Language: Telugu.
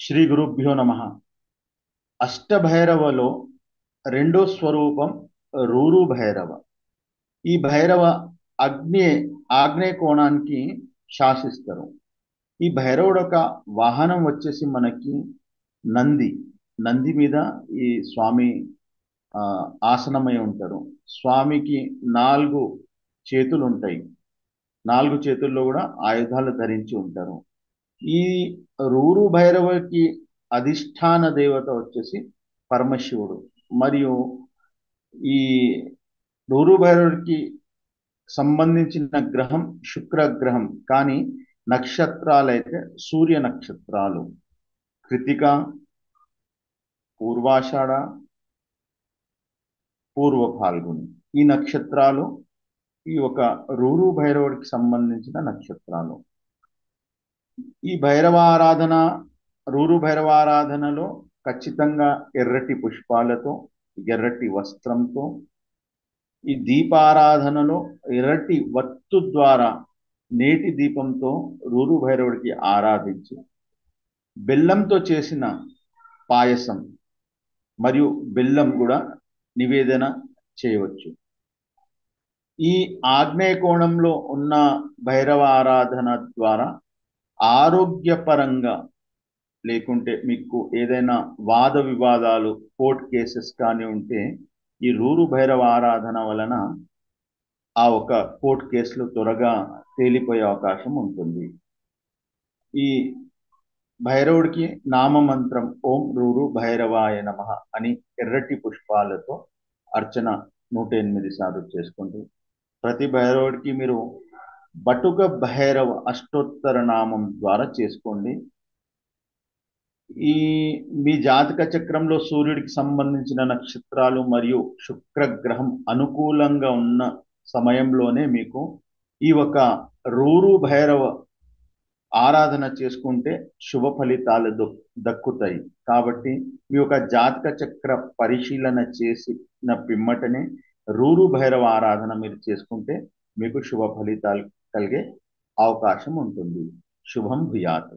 శ్రీ గురుభ్యో నమ. అష్టభైరవలో రెండో స్వరూపం రూరు భైరవ. ఈ భైరవ అగ్ని ఆగ్నేయ కోణానికి శాసిస్తారు. ఈ భైరవుడు ఒక వాహనం వచ్చేసి మనకి నంది. నంది మీద ఈ స్వామి ఆ, ఆసనమై ఉంటారు. స్వామికి 4 చేతులు ఉంటాయి. 4 చేతుల్లో కూడా ఆయుధాలు ధరించి ఉంటారు. ఈ రూరు భైరవకి అధిష్టాన దేవత వచ్చేసి పరమశివుడు. మరియు ఈ రూరు భైరవుడికి సంబంధించిన గ్రహం శుక్ర గ్రహం. కానీ నక్షత్రాలైతే సూర్య నక్షత్రాలు కృతిక, పూర్వాషాఢ, పూర్వ ఫాల్గుని. ఈ నక్షత్రాలు ఈ ఒక రూరు భైరవుడికి సంబంధించిన నక్షత్రాలు. ఈ భైరవారాధన, రూరు భైరవారాధనలో ఖచ్చితంగా ఎర్రటి పుష్పాలతో, ఎర్రటి వస్త్రంతో, ఈ దీపారాధనలో ఎర్రటి వత్తు ద్వారా నేటి దీపంతో రూరు భైరవుడికి ఆరాధించి బెల్లంతో చేసిన పాయసం మరియు బెల్లం కూడా నివేదన చేయవచ్చు. ఈ ఆగ్నేయ కోణంలో ఉన్న భైరవ ఆరాధన ద్వారా ఆరోగ్యపరంగా, లేకుంటే మీకు ఏదైనా వాద వివాదాలు, కోర్టు కేసెస్ కానీ ఉంటే ఈ రూరు భైరవ ఆరాధన వలన ఆ ఒక కోర్టు కేసులు త్వరగా తేలిపోయే అవకాశం ఉంటుంది. ఈ భైరవుడికి నామమంత్రం ఓం రూరు భైరవాయ నమః అని ఎర్రటి పుష్పాలతో అర్చన 108 సార్లు చేసుకోండి. ప్రతి భైరవుడికి మీరు బటుక భైరవ అష్టోత్తర నామం ద్వారా చేసుకోండి. ఈ మీ జాతక చక్రంలో సూర్యుడికి సంబంధించిన నక్షత్రాలు మరియు శుక్రగ్రహం అనుకూలంగా ఉన్న సమయంలోనే మీకు ఈ ఒక రూరు భైరవ ఆరాధన చేసుకుంటే శుభ ఫలితాలు దక్కుతాయి. కాబట్టి మీ యొక్క జాతక చక్ర పరిశీలన చేసిన పిమ్మటనే రూరు భైరవ ఆరాధన మీరు చేసుకుంటే మీకు శుభ ఫలితాలు కలిగే అవకాశం ఉంటుంది. శుభం భూయాత్.